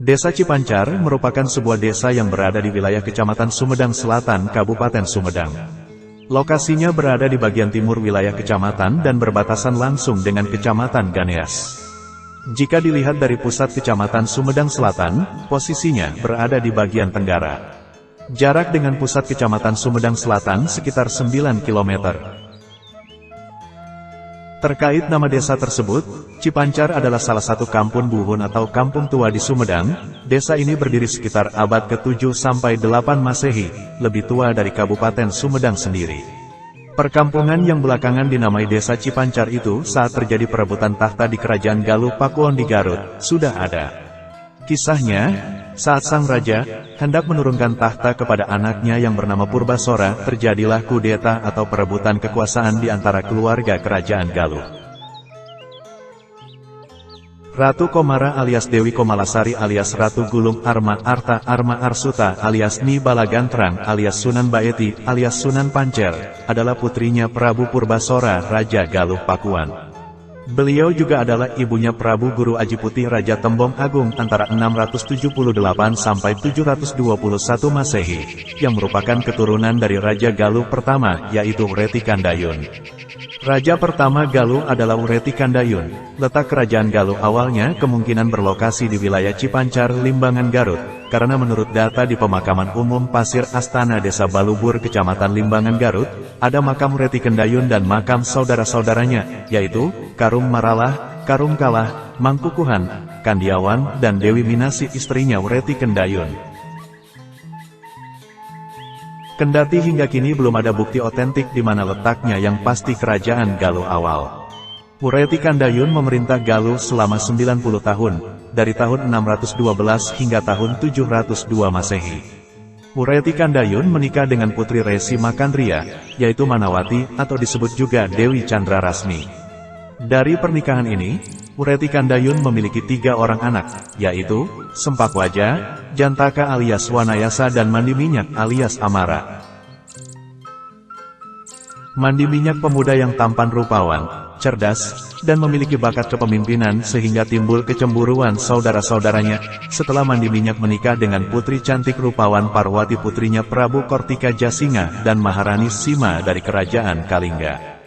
Desa Cipancar merupakan sebuah desa yang berada di wilayah Kecamatan Sumedang Selatan, Kabupaten Sumedang. Lokasinya berada di bagian timur wilayah kecamatan dan berbatasan langsung dengan Kecamatan Ganeas. Jika dilihat dari pusat Kecamatan Sumedang Selatan, posisinya berada di bagian tenggara. Jarak dengan pusat Kecamatan Sumedang Selatan sekitar 9 km. Terkait nama desa tersebut, Cipancar adalah salah satu kampung buhun atau kampung tua di Sumedang. Desa ini berdiri sekitar abad ke-7 sampai 8 Masehi, lebih tua dari Kabupaten Sumedang sendiri. Perkampungan yang belakangan dinamai Desa Cipancar itu saat terjadi perebutan tahta di Kerajaan Galuh Pakuwon di Garut, sudah ada. Kisahnya, saat sang raja hendak menurunkan tahta kepada anaknya yang bernama Purbasora, terjadilah kudeta atau perebutan kekuasaan di antara keluarga Kerajaan Galuh. Ratu Komara alias Dewi Komalasari alias Ratu Gulung Arma Arta Arma Arsuta alias Ni Balagantrang alias Sunan Baeti alias Sunan Pancel adalah putrinya Prabu Purbasora, Raja Galuh Pakuan. Beliau juga adalah ibunya Prabu Guru Ajiputih Raja Tembong Agung antara 678 sampai 721 Masehi, yang merupakan keturunan dari Raja Galuh pertama, yaitu Wreti Kandayun. Raja pertama Galuh adalah Wreti Kandayun. Letak kerajaan Galuh awalnya kemungkinan berlokasi di wilayah Cipancar, Limbangan, Garut, karena menurut data di Pemakaman Umum Pasir Astana Desa Balubur, Kecamatan Limbangan, Garut, ada makam Wreti Kandayun dan makam saudara-saudaranya, yaitu Karum Maralah, Karum Kalah, Mangkukuhan, Kandiawan, dan Dewi Minasi istrinya Wreti Kandayun. Kendati hingga kini belum ada bukti otentik di mana letaknya yang pasti kerajaan Galuh awal. Wreti Kandayun memerintah Galuh selama 90 tahun, dari tahun 612 hingga tahun 702 Masehi. Wreti Kandayun menikah dengan putri Resi Makandria, yaitu Manawati atau disebut juga Dewi Chandra Rasmi. Dari pernikahan ini, Wreti Kandayun memiliki 3 orang anak, yaitu Sempakwaja, Jantaka alias Wanayasa dan Mandi Minyak alias Amara. Mandi Minyak pemuda yang tampan rupawan, cerdas, dan memiliki bakat kepemimpinan sehingga timbul kecemburuan saudara-saudaranya setelah Mandi Minyak menikah dengan putri cantik rupawan Parwati putrinya Prabu Kortika Jasinga dan Maharani Sima dari Kerajaan Kalingga.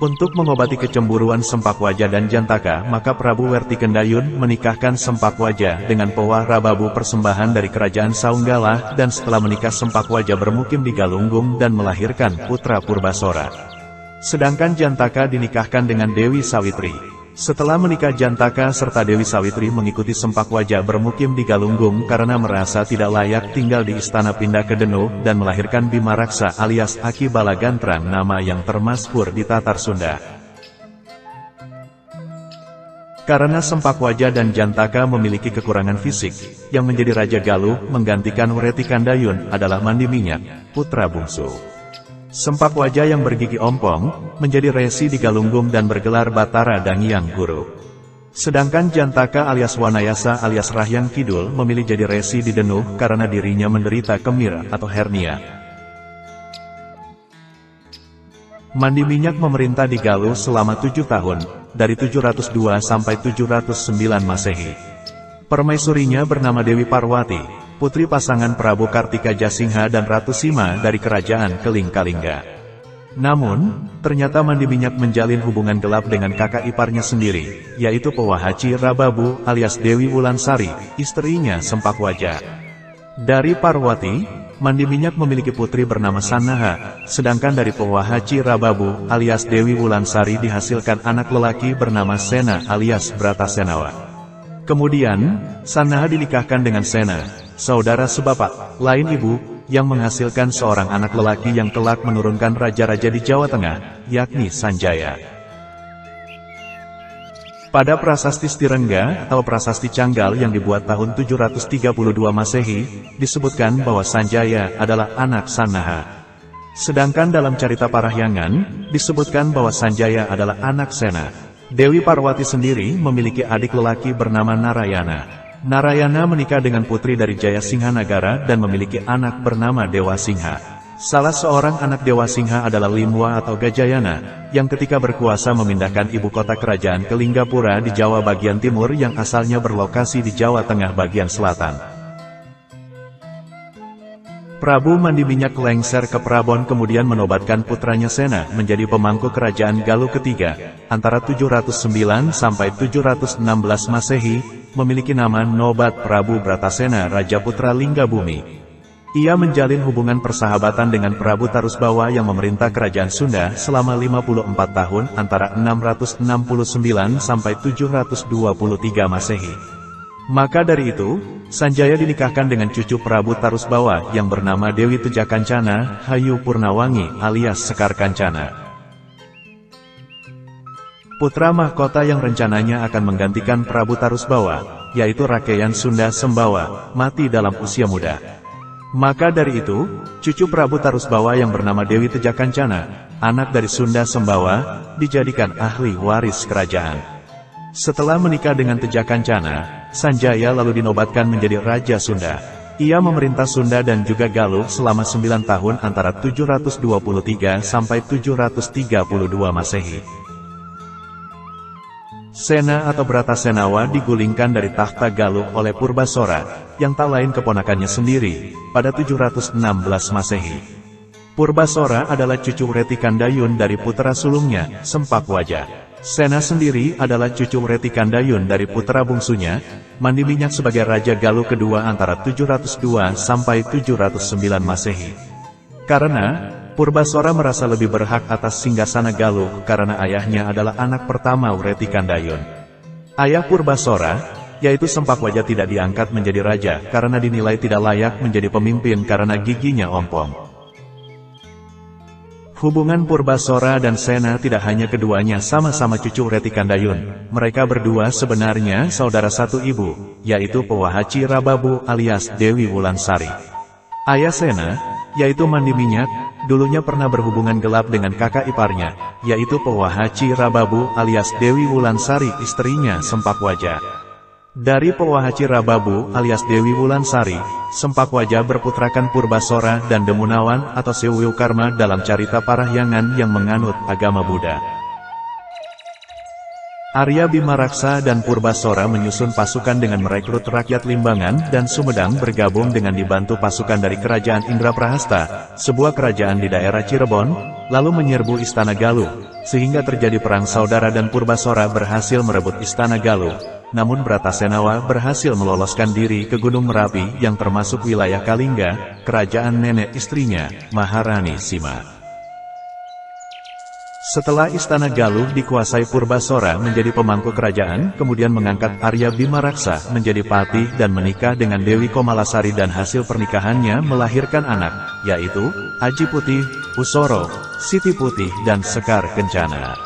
Untuk mengobati kecemburuan Sempakwaja dan Jantaka, maka Prabu Wreti Kandayun menikahkan Sempakwaja dengan Powah Rababu persembahan dari Kerajaan Saunggalah, dan setelah menikah Sempakwaja bermukim di Galunggung dan melahirkan putra Purbasora. Sedangkan Jantaka dinikahkan dengan Dewi Sawitri. Setelah menikah Jantaka serta Dewi Sawitri mengikuti Sempakwaja bermukim di Galunggung karena merasa tidak layak tinggal di istana, pindah ke Deno dan melahirkan Bima Raksa alias Aki Balagantrang, nama yang termasyhur di Tatar Sunda. Karena Sempakwaja dan Jantaka memiliki kekurangan fisik, yang menjadi Raja Galuh menggantikan Wreti Kandayun adalah Mandi Minyak, putra bungsu. Sempakwaja yang bergigi ompong, menjadi resi di Galunggung dan bergelar Batara Dangyang Guru. Sedangkan Jantaka alias Wanayasa alias Rahyang Kidul memilih jadi resi di Denuh karena dirinya menderita kemir atau hernia. Mandi Minyak memerintah di Galuh selama 7 tahun, dari 702 sampai 709 Masehi. Permaisurinya bernama Dewi Parwati, putri pasangan Prabu Kartika Jasingha dan Ratu Sima dari Kerajaan Keling Kalingga. Namun, ternyata Mandi Minyak menjalin hubungan gelap dengan kakak iparnya sendiri, yaitu Powah Haci Rababu alias Dewi Wulansari, istrinya Sempakwaja. Dari Parwati, Mandi Minyak memiliki putri bernama Sanaha, sedangkan dari Powah Haci Rababu alias Dewi Wulansari dihasilkan anak lelaki bernama Sena alias Bratasenawa. Kemudian, Sanaha dinikahkan dengan Sena, saudara sebapak, lain ibu, yang menghasilkan seorang anak lelaki yang kelak menurunkan raja-raja di Jawa Tengah, yakni Sanjaya. Pada Prasasti Stirengga atau Prasasti Canggal yang dibuat tahun 732 Masehi, disebutkan bahwa Sanjaya adalah anak Sanaha. Sedangkan dalam Carita Parahyangan, disebutkan bahwa Sanjaya adalah anak Sena. Dewi Parwati sendiri memiliki adik lelaki bernama Narayana. Narayana menikah dengan putri dari Jaya Singha Nagara dan memiliki anak bernama Dewa Singha. Salah seorang anak Dewa Singha adalah Limwa atau Gajayana, yang ketika berkuasa memindahkan ibu kota kerajaan ke Linggapura di Jawa bagian timur yang asalnya berlokasi di Jawa Tengah bagian selatan. Prabu Mandi Minyak lengser ke Prabon kemudian menobatkan putranya Sena menjadi pemangku kerajaan Galuh ketiga, antara 709 sampai 716 Masehi, memiliki nama Nobat Prabu Bratasena Raja Putra Linggabumi. Ia menjalin hubungan persahabatan dengan Prabu Tarusbawa yang memerintah kerajaan Sunda selama 54 tahun antara 669 sampai 723 Masehi. Maka dari itu, Sanjaya dinikahkan dengan cucu Prabu Tarusbawa yang bernama Dewi Tejakancana, Hayu Purnawangi alias Sekar Kancana. Putra mahkota yang rencananya akan menggantikan Prabu Tarusbawa, yaitu Rakeyan Sunda Sembawa, mati dalam usia muda. Maka dari itu, cucu Prabu Tarusbawa yang bernama Dewi Tejakancana, anak dari Sunda Sembawa, dijadikan ahli waris kerajaan. Setelah menikah dengan Tejakancana, Sanjaya lalu dinobatkan menjadi Raja Sunda. Ia memerintah Sunda dan juga Galuh selama 9 tahun antara 723 sampai 732 Masehi. Sena atau Bratasenawa digulingkan dari tahta Galuh oleh Purbasora, yang tak lain keponakannya sendiri, pada 716 Masehi. Purbasora adalah cucu Retikandayun dari putra sulungnya, Sempakwaja. Sena sendiri adalah cucu Retikandayun dari putra bungsunya, Mandi Minyak sebagai Raja Galuh kedua antara 702 sampai 709 Masehi. Karena Purbasora merasa lebih berhak atas singgasana Galuh karena ayahnya adalah anak pertama Retikandayun. Ayah Purbasora, yaitu Sempakwaja tidak diangkat menjadi raja karena dinilai tidak layak menjadi pemimpin karena giginya ompong. Hubungan Purbasora dan Sena tidak hanya keduanya sama-sama cucu Retikandayun, mereka berdua sebenarnya saudara satu ibu, yaitu Pewahaci Rababu alias Dewi Wulansari. Ayah Sena, yaitu Mandi Minyak, dulunya pernah berhubungan gelap dengan kakak iparnya, yaitu Pewahaci Rababu alias Dewi Wulansari istrinya Sempakwaja. Dari Pewahaci Rababu alias Dewi Wulansari, Sempakwaja berputrakan Purbasora dan Demunawan atau Sewiukarma dalam carita Parahyangan yang menganut agama Buddha. Arya Bima Raksa dan Purbasora menyusun pasukan dengan merekrut rakyat Limbangan dan Sumedang bergabung dengan dibantu pasukan dari kerajaan Indraprahasta, sebuah kerajaan di daerah Cirebon, lalu menyerbu istana Galuh, sehingga terjadi perang saudara dan Purbasora berhasil merebut istana Galuh. Namun Bratasenawa berhasil meloloskan diri ke Gunung Merapi yang termasuk wilayah Kalingga, kerajaan nenek istrinya, Maharani Sima. Setelah istana Galuh dikuasai Purbasora menjadi pemangku kerajaan, kemudian mengangkat Arya Bima Raksa menjadi patih dan menikah dengan Dewi Komalasari dan hasil pernikahannya melahirkan anak, yaitu Aji Putih, Usoro, Siti Putih dan Sekar Kencana.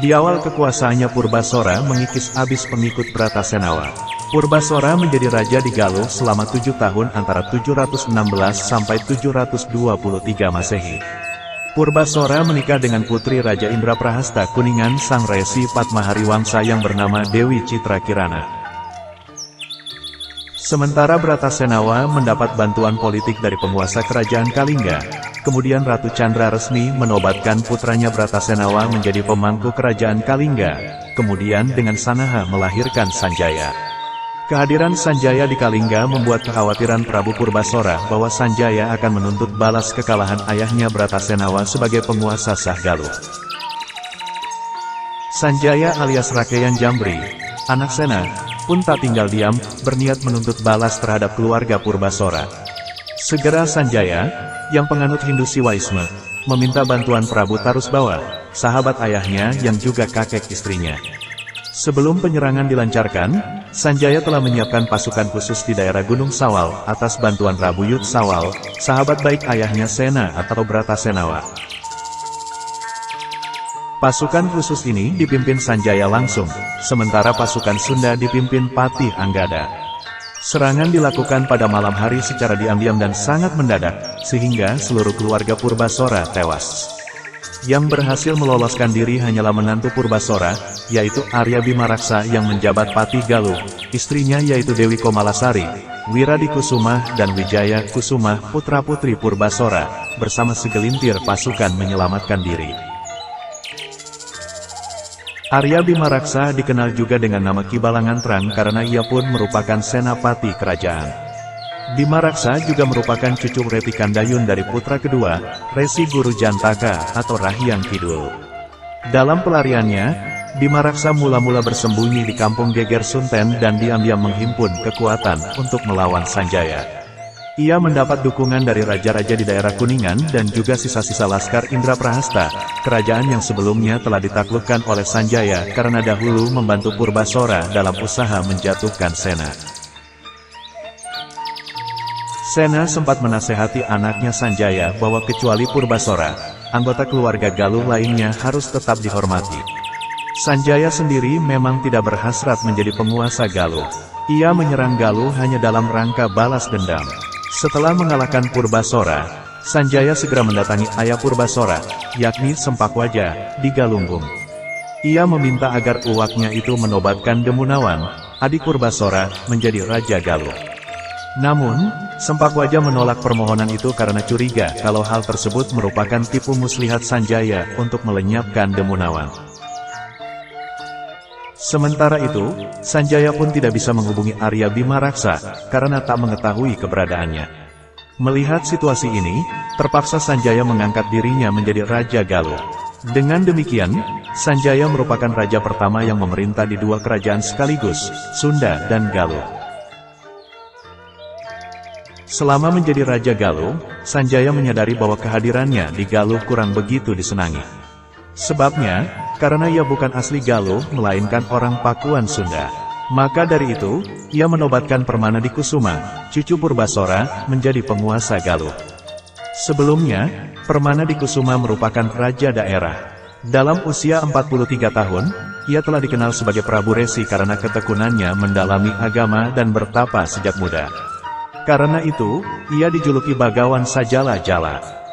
Di awal kekuasaannya Purbasora mengikis habis pengikut Bratasenawa. Purbasora menjadi raja di Galuh selama 7 tahun antara 716 sampai 723 Masehi. Purbasora menikah dengan putri Raja Indraprahasta Kuningan Sang Resi Padmahariwangsa yang bernama Dewi Citra Kirana. Sementara Bratasenawa mendapat bantuan politik dari penguasa kerajaan Kalingga, kemudian Ratu Chandra resmi menobatkan putranya Bratasenawa menjadi pemangku kerajaan Kalingga, kemudian dengan sanaha melahirkan Sanjaya. Kehadiran Sanjaya di Kalingga membuat kekhawatiran Prabu Purbasora bahwa Sanjaya akan menuntut balas kekalahan ayahnya Bratasenawa sebagai penguasa sah Galuh. Sanjaya alias Rakeyan Jambri, anak Sena, pun tak tinggal diam, berniat menuntut balas terhadap keluarga Purbasora. Segera Sanjaya, yang penganut Hindu Siwaisme, meminta bantuan Prabu Tarusbawa, sahabat ayahnya yang juga kakek istrinya. Sebelum penyerangan dilancarkan, Sanjaya telah menyiapkan pasukan khusus di daerah Gunung Sawal atas bantuan Rabuyut Sawal, sahabat baik ayahnya Sena atau Bratasenawa. Pasukan khusus ini dipimpin Sanjaya langsung, sementara pasukan Sunda dipimpin Patih Anggada. Serangan dilakukan pada malam hari secara diam-diam dan sangat mendadak, sehingga seluruh keluarga Purbasora tewas. Yang berhasil meloloskan diri hanyalah menantu Purbasora, yaitu Arya Bima Raksa yang menjabat Patih Galuh, istrinya yaitu Dewi Komalasari, Wiradikusuma dan Wijaya Kusuma, putra-putri Purbasora, bersama segelintir pasukan menyelamatkan diri. Arya Bimaraksa dikenal juga dengan nama Ki Balangantrang karena ia pun merupakan senapati kerajaan. Bimaraksa juga merupakan cucu Reti Kandayun dari putra kedua, Resi Guru Jantaka atau Rahyang Kidul. Dalam pelariannya, Bimaraksa mula-mula bersembunyi di kampung Geger Sunten dan diam-diam menghimpun kekuatan untuk melawan Sanjaya. Ia mendapat dukungan dari raja-raja di daerah Kuningan dan juga sisa-sisa Laskar Indraprahasta, kerajaan yang sebelumnya telah ditaklukkan oleh Sanjaya karena dahulu membantu Purbasora dalam usaha menjatuhkan Sena. Sena sempat menasehati anaknya Sanjaya bahwa kecuali Purbasora, anggota keluarga Galuh lainnya harus tetap dihormati. Sanjaya sendiri memang tidak berhasrat menjadi penguasa Galuh. Ia menyerang Galuh hanya dalam rangka balas dendam. Setelah mengalahkan Purbasora, Sanjaya segera mendatangi ayah Purbasora, yakni Sempakwaja, di Galunggung. Ia meminta agar uwaknya itu menobatkan Demunawan, adik Purbasora, menjadi Raja Galuh. Namun, Sempakwaja menolak permohonan itu karena curiga kalau hal tersebut merupakan tipu muslihat Sanjaya untuk melenyapkan Demunawan. Sementara itu, Sanjaya pun tidak bisa menghubungi Arya Bimaraksa, karena tak mengetahui keberadaannya. Melihat situasi ini, terpaksa Sanjaya mengangkat dirinya menjadi Raja Galuh. Dengan demikian, Sanjaya merupakan raja pertama yang memerintah di dua kerajaan sekaligus, Sunda dan Galuh. Selama menjadi Raja Galuh, Sanjaya menyadari bahwa kehadirannya di Galuh kurang begitu disenangi. Sebabnya, karena ia bukan asli Galuh, melainkan orang Pakuan Sunda. Maka dari itu, ia menobatkan Permanadikusuma, cucu Purbasora, menjadi penguasa Galuh. Sebelumnya, Permanadikusuma merupakan raja daerah. Dalam usia 43 tahun, ia telah dikenal sebagai Prabu Resi karena ketekunannya mendalami agama dan bertapa sejak muda. Karena itu, ia dijuluki Bagawan Sajala-jala.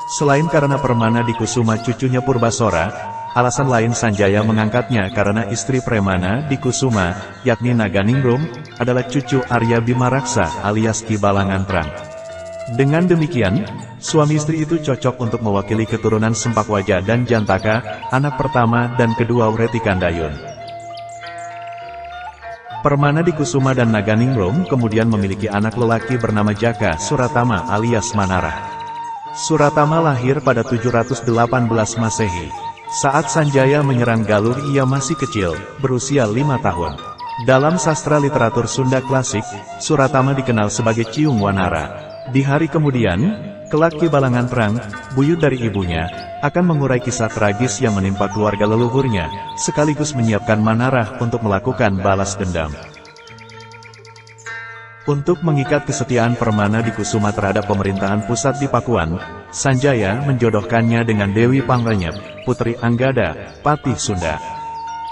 Selain karena Permanadikusuma cucunya Purbasora, alasan lain Sanjaya mengangkatnya karena istri Permanadikusuma, yakni Naganingrum, adalah cucu Arya Bimaraksa alias Ki Balangantrang. Dengan demikian, suami istri itu cocok untuk mewakili keturunan Sempakwaja dan Jantaka, anak pertama dan kedua Reti Kandayun. Permanadikusuma dan Naganingrum kemudian memiliki anak lelaki bernama Jaka Suratama alias Manarah. Suratama lahir pada 718 Masehi. Saat Sanjaya menyerang Galuh ia masih kecil, berusia 5 tahun. Dalam sastra literatur Sunda klasik, Suratama dikenal sebagai Ciung Wanara. Di hari kemudian, kelak Ki Balangantrang, buyut dari ibunya, akan mengurai kisah tragis yang menimpa keluarga leluhurnya, sekaligus menyiapkan Manarah untuk melakukan balas dendam. Untuk mengikat kesetiaan Permanadikusuma terhadap pemerintahan pusat di Pakuan, Sanjaya menjodohkannya dengan Dewi Pangrenyep, putri Anggada, Patih Sunda.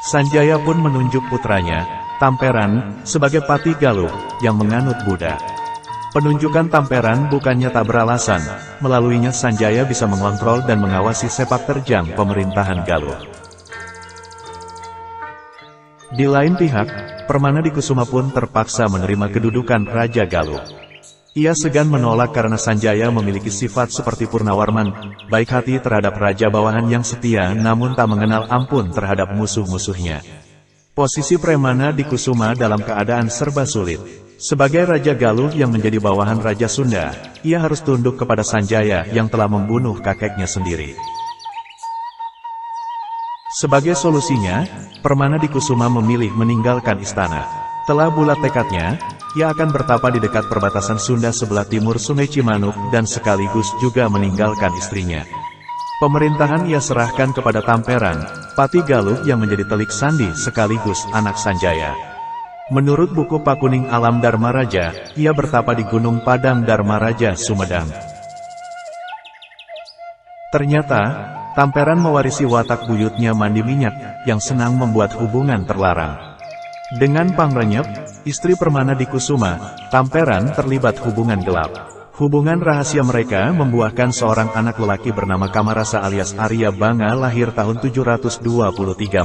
Sanjaya pun menunjuk putranya, Tamperan, sebagai Patih Galuh, yang menganut Buddha. Penunjukan Tamperan bukannya tak beralasan, melaluinya Sanjaya bisa mengontrol dan mengawasi sepak terjang pemerintahan Galuh. Di lain pihak, Permanadikusuma pun terpaksa menerima kedudukan Raja Galuh. Ia segan menolak karena Sanjaya memiliki sifat seperti Purnawarman, baik hati terhadap raja bawahan yang setia namun tak mengenal ampun terhadap musuh-musuhnya. Posisi Permanadikusuma dalam keadaan serba sulit. Sebagai Raja Galuh yang menjadi bawahan Raja Sunda, ia harus tunduk kepada Sanjaya yang telah membunuh kakeknya sendiri. Sebagai solusinya, Permanadikusuma memilih meninggalkan istana. Telah bulat tekadnya, ia akan bertapa di dekat perbatasan Sunda sebelah timur Sungai Cimanuk dan sekaligus juga meninggalkan istrinya. Pemerintahan ia serahkan kepada Tamperan, Patih Galuh yang menjadi telik sandi sekaligus anak Sanjaya. Menurut buku Pakuning Alam Dharmaraja, ia bertapa di Gunung Padang Dharmaraja, Sumedang. Ternyata, Tamperan mewarisi watak buyutnya mandi minyak, yang senang membuat hubungan terlarang. Dengan Pangrenyep, istri Permanadikusuma, Tamperan terlibat hubungan gelap. Hubungan rahasia mereka membuahkan seorang anak lelaki bernama Kamarasa alias Arya Banga lahir tahun 723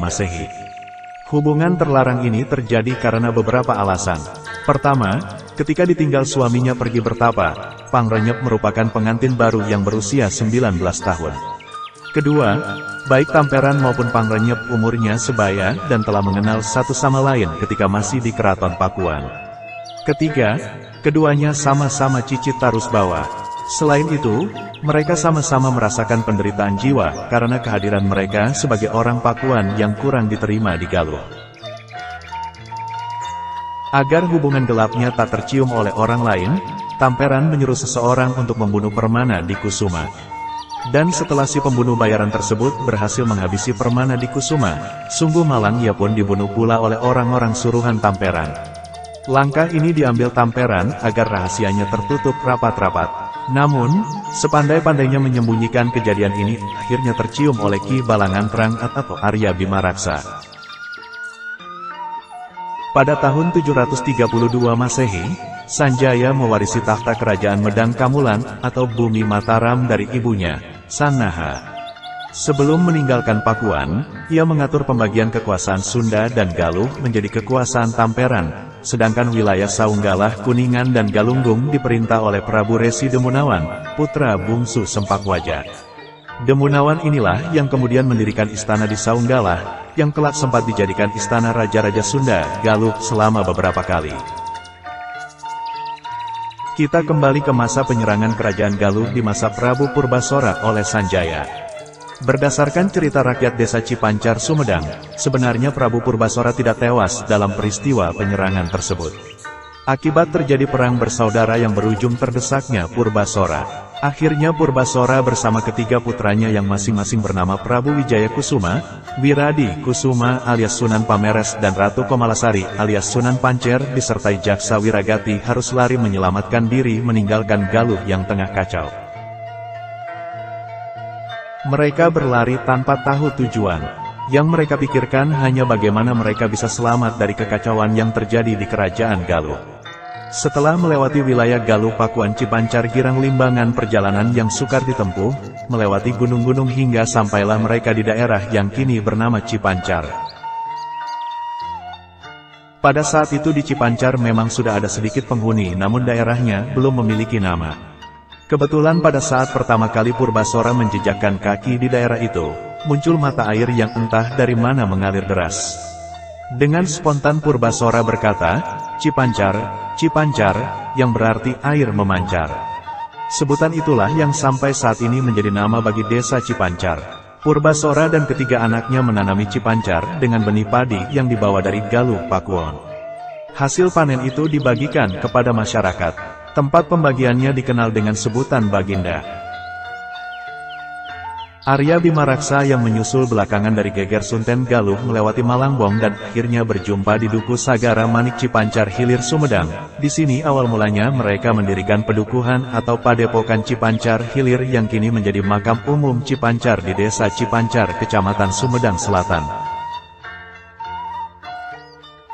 Masehi. Hubungan terlarang ini terjadi karena beberapa alasan. Pertama, ketika ditinggal suaminya pergi bertapa, Pangrenyep merupakan pengantin baru yang berusia 19 tahun. Kedua, baik Tamperan maupun Pangrenyep umurnya sebaya dan telah mengenal satu sama lain ketika masih di Keraton Pakuan. Ketiga, keduanya sama-sama cicit tarus bawah. Selain itu, mereka sama-sama merasakan penderitaan jiwa karena kehadiran mereka sebagai orang Pakuan yang kurang diterima di Galuh. Agar hubungan gelapnya tak tercium oleh orang lain, Tamperan menyuruh seseorang untuk membunuh Permana di Kusuma. Dan setelah si pembunuh bayaran tersebut berhasil menghabisi Permana di Kusuma, sungguh malang ia pun dibunuh pula oleh orang-orang suruhan Tamperan. Langkah ini diambil Tamperan agar rahasianya tertutup rapat-rapat. Namun, sepandai-pandainya menyembunyikan kejadian ini, akhirnya tercium oleh Ki Balangantrang atau Arya Bima Raksa. Pada tahun 732 Masehi, Sanjaya mewarisi tahta kerajaan Medang Kamulan atau Bumi Mataram dari ibunya, Sannaha. Sebelum meninggalkan Pakuan, ia mengatur pembagian kekuasaan Sunda dan Galuh menjadi kekuasaan Tamperan, sedangkan wilayah Saunggalah, Kuningan dan Galunggung diperintah oleh Prabu Resi Demunawan, putra bungsu Sempakwaja. Demunawan inilah yang kemudian mendirikan istana di Saunggalah, yang kelak sempat dijadikan istana Raja-Raja Sunda, Galuh selama beberapa kali. Kita kembali ke masa penyerangan kerajaan Galuh di masa Prabu Purbasora oleh Sanjaya. Berdasarkan cerita rakyat desa Cipancar Sumedang, sebenarnya Prabu Purbasora tidak tewas dalam peristiwa penyerangan tersebut. Akibat terjadi perang bersaudara yang berujung terdesaknya Purbasora. Akhirnya Purbasora bersama ketiga putranya yang masing-masing bernama Prabu Wijaya Kusuma, Wiradi Kusuma alias Sunan Pameres dan Ratu Komalasari alias Sunan Pancer disertai Jaksa Wiragati harus lari menyelamatkan diri meninggalkan Galuh yang tengah kacau. Mereka berlari tanpa tahu tujuan. Yang mereka pikirkan hanya bagaimana mereka bisa selamat dari kekacauan yang terjadi di kerajaan Galuh. Setelah melewati wilayah Galuh Pakuan Cipancar Girang Limbangan perjalanan yang sukar ditempuh, melewati gunung-gunung hingga sampailah mereka di daerah yang kini bernama Cipancar. Pada saat itu di Cipancar memang sudah ada sedikit penghuni namun daerahnya belum memiliki nama. Kebetulan pada saat pertama kali Purbasora menjejakkan kaki di daerah itu, muncul mata air yang entah dari mana mengalir deras. Dengan spontan Purbasora berkata, "Cipancar, Cipancar," yang berarti air memancar. Sebutan itulah yang sampai saat ini menjadi nama bagi desa Cipancar. Purbasora dan ketiga anaknya menanami Cipancar dengan benih padi yang dibawa dari Galuh Pakuan. Hasil panen itu dibagikan kepada masyarakat. Tempat pembagiannya dikenal dengan sebutan Baginda. Arya Bima Raksa yang menyusul belakangan dari Geger Sunten Galuh melewati Malangbong dan akhirnya berjumpa di Duku Sagara Manik Cipancar Hilir Sumedang. Di sini awal mulanya mereka mendirikan pedukuhan atau padepokan Cipancar Hilir yang kini menjadi makam umum Cipancar di desa Cipancar, Kecamatan Sumedang Selatan.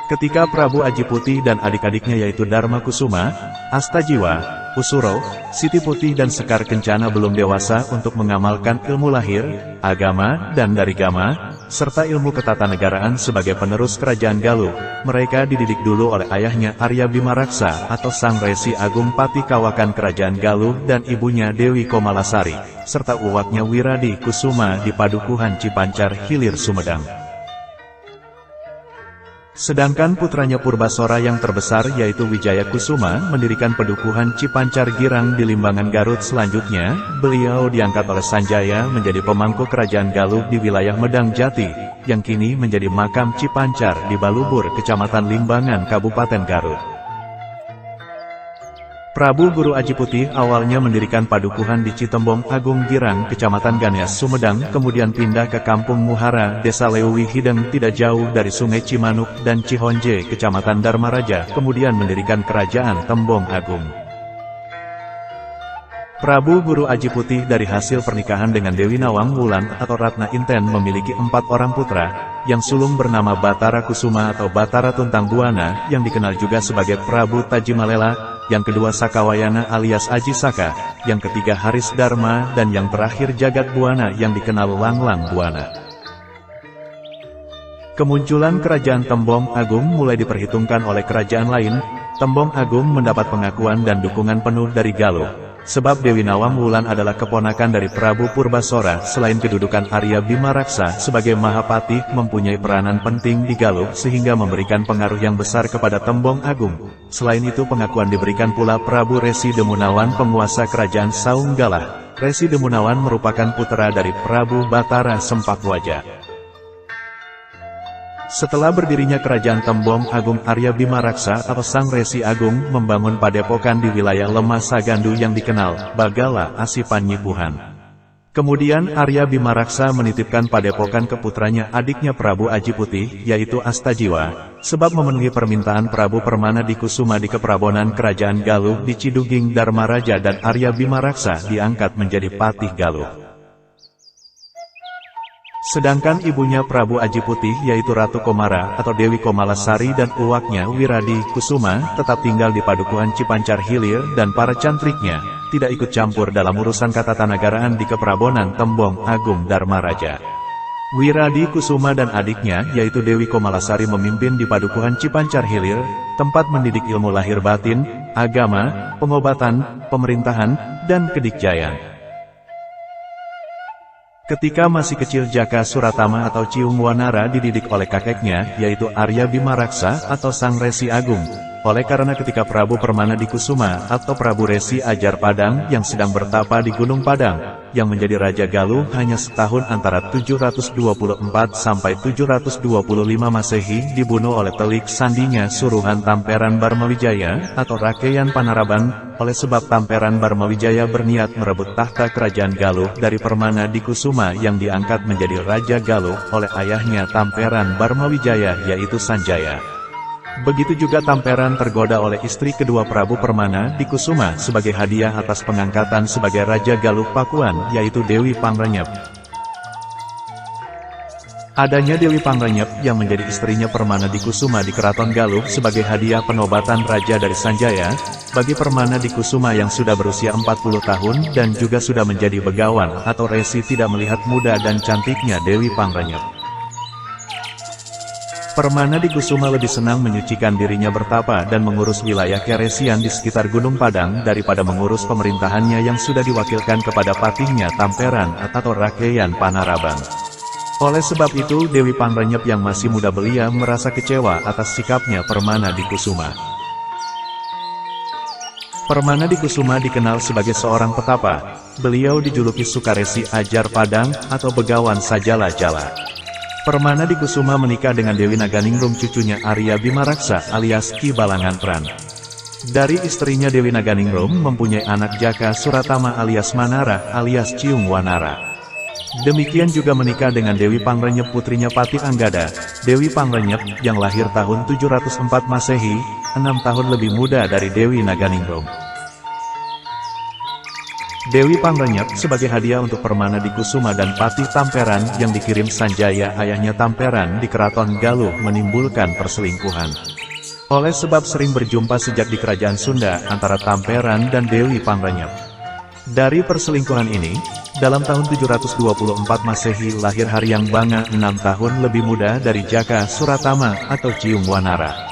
Ketika Prabu Aji Putih dan adik-adiknya yaitu Dharma Kusuma, Astajiwa, Usuro, Siti Putih dan Sekar Kencana belum dewasa untuk mengamalkan ilmu lahir, agama, dan darigama, serta ilmu ketatanegaraan sebagai penerus kerajaan Galuh, mereka dididik dulu oleh ayahnya Arya Bima Raksa atau Sang Resi Agung Pati Kawakan Kerajaan Galuh dan ibunya Dewi Komalasari, serta uwaknya Wiradi Kusuma di Padukuhan Cipancar Hilir Sumedang. Sedangkan putranya Purbasora yang terbesar yaitu Wijaya Kusuma mendirikan pedukuhan Cipancar Girang di Limbangan Garut. Selanjutnya, beliau diangkat oleh Sanjaya menjadi pemangku kerajaan Galuh di wilayah Medang Jati, yang kini menjadi makam Cipancar di Balubur, Kecamatan Limbangan, Kabupaten Garut. Prabu Guru Aji Putih awalnya mendirikan padukuhan di Citembong Agung Girang, Kecamatan Ganeas, Sumedang, kemudian pindah ke Kampung Muhara, Desa Leuwi Hideng tidak jauh dari Sungai Cimanuk dan Cihonje, Kecamatan Dharmaraja, kemudian mendirikan Kerajaan Tembong Agung. Prabu Guru Aji Putih dari hasil pernikahan dengan Dewi Nawang Wulan atau Ratna Inten memiliki 4 orang putra, yang sulung bernama Batara Kusuma atau Batara Tuntang Buana, yang dikenal juga sebagai Prabu Tajimalela, yang kedua Sakawayana alias Aji Saka, yang ketiga Haris Dharma, dan yang terakhir Jagat Buana yang dikenal Langlang Buana. Kemunculan Kerajaan Tembong Agung mulai diperhitungkan oleh kerajaan lain. Tembong Agung mendapat pengakuan dan dukungan penuh dari Galuh. Sebab Dewi Nawang Wulan adalah keponakan dari Prabu Purbasora. Selain kedudukan Arya Bima Raksa sebagai Mahapatih mempunyai peranan penting di Galuh sehingga memberikan pengaruh yang besar kepada Tembong Agung. Selain itu pengakuan diberikan pula Prabu Resi Demunawan penguasa kerajaan Saunggalah. Resi Demunawan merupakan putra dari Prabu Batara Sempakwaja. Setelah berdirinya Kerajaan Tembong Agung, Arya Bima Raksa atau Sang Resi Agung membangun padepokan di wilayah Lemah Sagandu yang dikenal Bagala Asipan Nyipuhan. Kemudian Arya Bima Raksa menitipkan padepokan ke putranya adiknya Prabu Aji Putih, yaitu Astajiwa, sebab memenuhi permintaan Prabu Permana Dikusuma di keprabonan Kerajaan Galuh di Ciduging Dharmaraja, dan Arya Bima Raksa diangkat menjadi Patih Galuh. Sedangkan ibunya Prabu Aji Putih yaitu Ratu Komara atau Dewi Komalasari dan uwaknya Wiradi Kusuma tetap tinggal di Padukuhan Cipancar Hilir, dan para cantriknya tidak ikut campur dalam urusan ketatanegaraan di keprabonan Tembong Agung Dharmaraja. Wiradi Kusuma dan adiknya yaitu Dewi Komalasari memimpin di Padukuhan Cipancar Hilir, tempat mendidik ilmu lahir batin, agama, pengobatan, pemerintahan, dan kedikjayaan. Ketika masih kecil Jaka Suratama atau Ciung Wanara dididik oleh kakeknya, yaitu Arya Bima Raksa atau Sang Resi Agung. Oleh karena ketika Prabu Permana Dikusuma atau Prabu Resi Ajar Padang yang sedang bertapa di Gunung Padang, yang menjadi Raja Galuh hanya setahun antara 724 sampai 725 Masehi, dibunuh oleh telik sandinya Suruhan Tamperan Barmawijaya atau Rakeyan Panaraban. Oleh sebab Tamperan Barmawijaya berniat merebut tahta Kerajaan Galuh dari Permana Dikusuma yang diangkat menjadi Raja Galuh oleh ayahnya Tamperan Barmawijaya yaitu Sanjaya. Begitu juga Tamperan tergoda oleh istri kedua Prabu Permana Dikusuma sebagai hadiah atas pengangkatan sebagai Raja Galuh Pakuan, yaitu Dewi Pangrenyep. Adanya Dewi Pangrenyep yang menjadi istrinya Permana Dikusuma di Keraton Galuh sebagai hadiah penobatan raja dari Sanjaya, bagi Permana Dikusuma yang sudah berusia 40 tahun dan juga sudah menjadi begawan atau resi tidak melihat muda dan cantiknya Dewi Pangrenyep. Permana Dikusuma lebih senang menyucikan dirinya bertapa dan mengurus wilayah keresian di sekitar Gunung Padang daripada mengurus pemerintahannya yang sudah diwakilkan kepada patihnya Tamperan atau Rakeyan Panaraban. Oleh sebab itu Dewi Pangrenyep yang masih muda belia merasa kecewa atas sikapnya Permana Dikusuma. Permana Dikusuma dikenal sebagai seorang petapa. Beliau dijuluki Sukaresi Ajar Padang atau Begawan Sajala-jala. Permana Dikusuma menikah dengan Dewi Naganingrum cucunya Arya Bima Raksa alias Ki Balangantran. Dari istrinya Dewi Naganingrum mempunyai anak Jaka Suratama alias Manara alias Ciung Wanara. Demikian juga menikah dengan Dewi Pangrenyep putrinya Patih Anggada. Dewi Pangrenyep yang lahir tahun 704 Masehi, 6 tahun lebih muda dari Dewi Naganingrum. Dewi Pangrenyep sebagai hadiah untuk Permana Dikusuma dan Patih Tamperan yang dikirim Sanjaya ayahnya Tamperan di Keraton Galuh menimbulkan perselingkuhan. Oleh sebab sering berjumpa sejak di Kerajaan Sunda antara Tamperan dan Dewi Pangrenyep. Dari perselingkuhan ini, dalam tahun 724 Masehi lahir Haryang Banga 6 tahun lebih muda dari Jaka Suratama atau Ciung Wanara.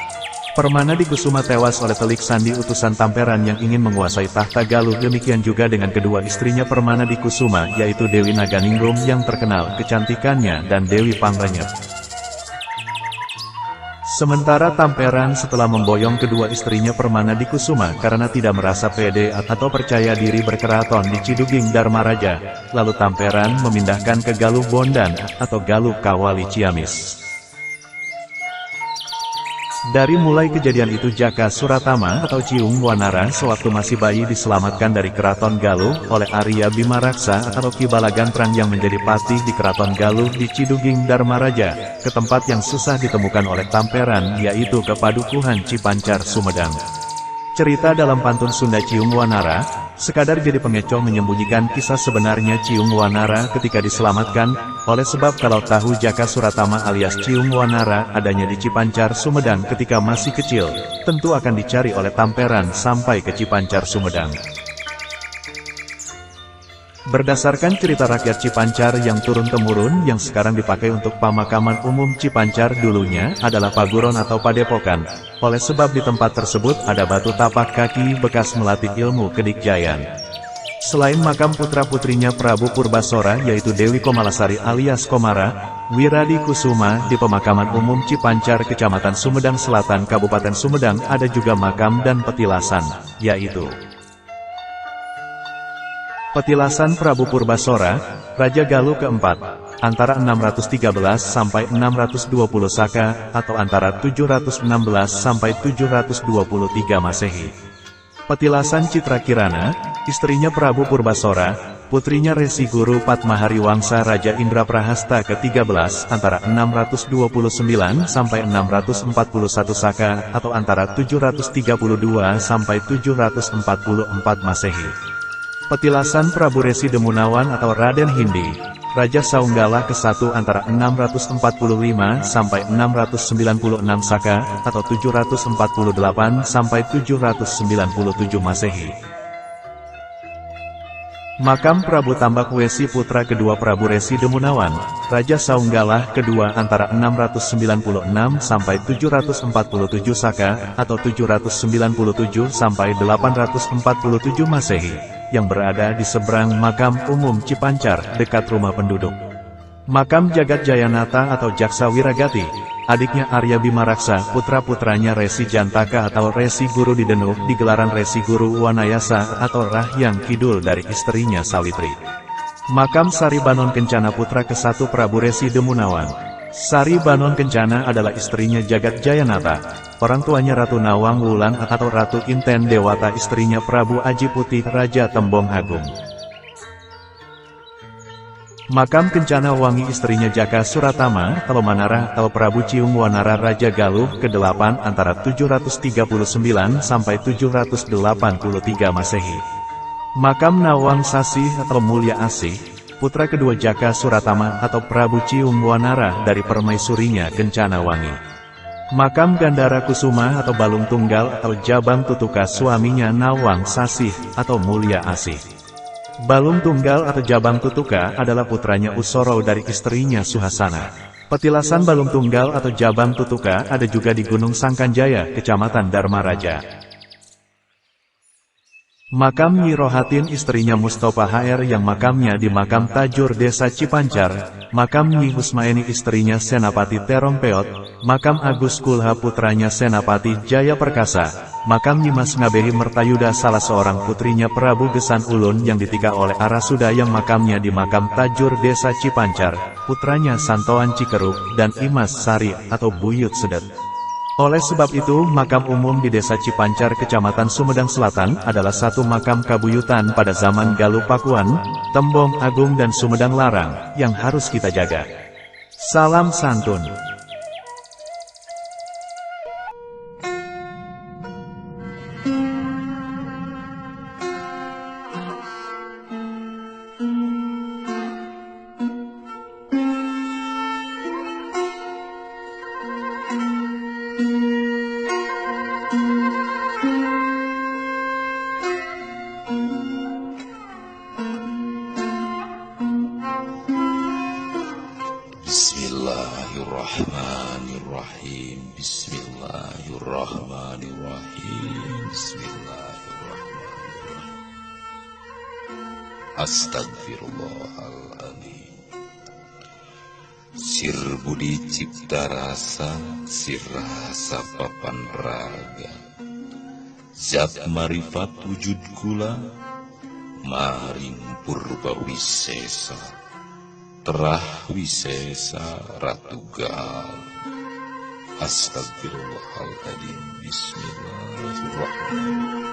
Permana Dikusuma tewas oleh telik sandi utusan Tamperan yang ingin menguasai tahta Galuh. Demikian juga dengan kedua istrinya Permana Dikusuma yaitu Dewi Naganingrum yang terkenal kecantikannya dan Dewi Pangrenyep. Sementara Tamperan setelah memboyong kedua istrinya Permana Dikusuma karena tidak merasa pede atau percaya diri berkeraton di Ciduging Dharmaraja, lalu Tamperan memindahkan ke Galuh Bondan atau Galuh Kawali Ciamis. Dari mulai kejadian itu Jaka Suratama atau Ciung Wanara sewaktu masih bayi diselamatkan dari Keraton Galuh oleh Arya Bima Raksa atau Ki Balagantrang yang menjadi patih di Keraton Galuh di Ciduging Dharmaraja, ke tempat yang susah ditemukan oleh Tamperan yaitu ke Padukuhan Cipancar Sumedang. Cerita dalam pantun Sunda Ciung Wanara, sekadar jadi pengecoh menyembunyikan kisah sebenarnya Ciung Wanara ketika diselamatkan, oleh sebab kalau tahu Jaka Suratama alias Ciung Wanara adanya di Cipancar Sumedang ketika masih kecil, tentu akan dicari oleh Tamperan sampai ke Cipancar Sumedang. Berdasarkan cerita rakyat Cipancar yang turun-temurun yang sekarang dipakai untuk pemakaman umum Cipancar dulunya adalah paguron atau padepokan. Oleh sebab di tempat tersebut ada batu tapak kaki bekas melatih ilmu kedikjayan. Selain makam putra-putrinya Prabu Purbasora yaitu Dewi Komalasari alias Komara, Wiradi Kusuma di pemakaman umum Cipancar Kecamatan Sumedang Selatan Kabupaten Sumedang ada juga makam dan petilasan, yaitu petilasan Prabu Purbasora, Raja Galuh keempat, antara 613 sampai 620 Saka, atau antara 716 sampai 723 Masehi. Petilasan Citra Kirana, istrinya Prabu Purbasora, putrinya Resi Guru Padmahari Wangsa Raja Indra Prahasta ke-13, antara 629 sampai 641 Saka, atau antara 732 sampai 744 Masehi. Petilasan Prabu Resi Demunawan atau Raden Hindi, Raja Saunggalah ke-1 antara 645 sampai 696 Saka, atau 748 sampai 797 Masehi. Makam Prabu Tambak Wesi putra kedua Prabu Resi Demunawan, Raja Saunggalah kedua antara 696 sampai 747 Saka, atau 797 sampai 847 Masehi. Yang berada di seberang makam umum Cipancar, dekat rumah penduduk. Makam Jagat Jayanata atau Jaksa Wiragati, adiknya Arya Bimaraksa, putra-putranya Resi Jantaka atau Resi Guru Didenuh di gelaran Resi Guru Wanayasa atau Rahyang Kidul dari istrinya Sawitri. Makam Sari Banon Kencana putra ke-1 Prabu Resi Demunawan. Sari Banon Kencana adalah istrinya Jagat Jayanata. Orang tuanya Ratu Nawang Wulan atau Ratu Inten Dewata istrinya Prabu Aji Putih Raja Tembong Agung. Makam Kencana Wangi istrinya Jaka Suratama, Talomanara atau Prabu Ciung Wanara Raja Galuh ke-8 antara 739 sampai 783 Masehi. Makam Nawang Sasih atau Mulya Asih, putra kedua Jaka Suratama atau Prabu Ciung Wanara dari permaisurinya Kencana Wangi. Makam Gandara Kusuma atau Balung Tunggal atau Jabang Tutuka suaminya Nawang Sasih atau Mulya Asih. Balung Tunggal atau Jabang Tutuka adalah putranya Usoro dari istrinya Suhasana. Petilasan Balung Tunggal atau Jabang Tutuka ada juga di Gunung Sangkanjaya, Kecamatan Dharmaraja. Makam Nyi Rohatin istrinya Mustofa HR yang makamnya di Makam Tajur Desa Cipancar. Makam Nyi Husmaeni istrinya Senapati Terompeot. Makam Agus Kulha putranya Senapati Jaya Perkasa. Makam Nyi Mas Ngabehi Mertayuda salah seorang putrinya Prabu Gesan Ulun yang ditika oleh Arasuda yang makamnya di Makam Tajur Desa Cipancar. Putranya Santoan Cikeruk dan Imas Sari atau Buyut Sedet. Oleh sebab itu, makam umum di Desa Cipancar Kecamatan Sumedang Selatan adalah satu makam kabuyutan pada zaman Galuh Pakuan, Tembong Agung dan Sumedang Larang, yang harus kita jaga. Salam santun. Bismillahirrahmanirrahim. Bismillahirrahmanirrahim. Bismillahirrahmanirrahim. Astagfirullahaladzim. Sir budi cipta rasa, sir rasa papan raga. Zat marifat wujud kula, maring purba wisesa. Terah wisesa Ratu Gal. Astagfirullahaladzim. Bismillahirrahmanirrahim.